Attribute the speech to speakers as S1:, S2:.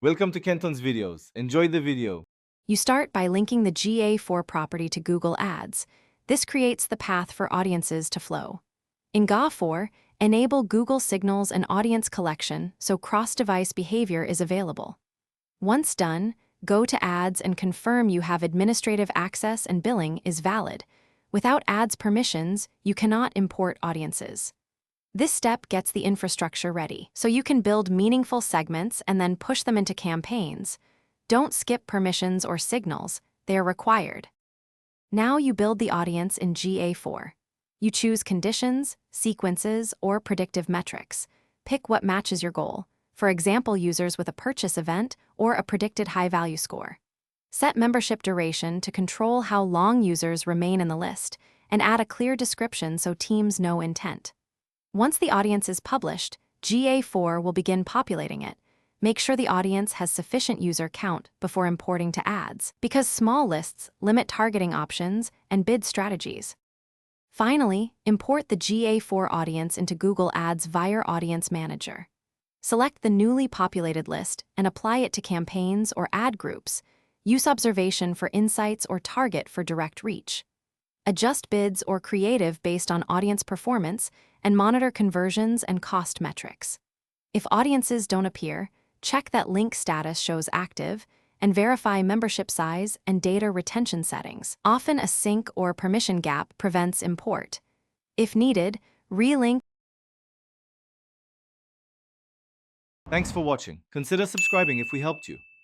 S1: Welcome to Kenton's videos. Enjoy the video.
S2: You start by linking the GA4 property to Google Ads. This creates the path for audiences to flow. In Ga4, enable Google Signals and audience collection so cross-device behavior is available. Once done, go to Ads and confirm you have administrative access and billing is valid. Without Ads permissions, you cannot import audiences. This step gets the infrastructure ready, so you can build meaningful segments and then push them into campaigns. Don't skip permissions or signals, they are required. Now you build the audience in GA4. You choose conditions, sequences, or predictive metrics. Pick what matches your goal, for example users with a purchase event or a predicted high-value score. Set membership duration to control how long users remain in the list, and add a clear description so teams know intent. Once the audience is published, GA4 will begin populating it. Make sure the audience has sufficient user count before importing to ads, because small lists limit targeting options and bid strategies. Finally, import the GA4 audience into Google Ads via Audience Manager. Select the newly populated list and apply it to campaigns or ad groups. Use observation for insights or target for direct reach. Adjust bids or creative based on audience performance and monitor conversions and cost metrics. If audiences don't appear, check that link status shows active and verify membership size and data retention settings. Often a sync or permission gap prevents import. If needed, relink.
S1: Thanks for watching. Consider subscribing if we helped you.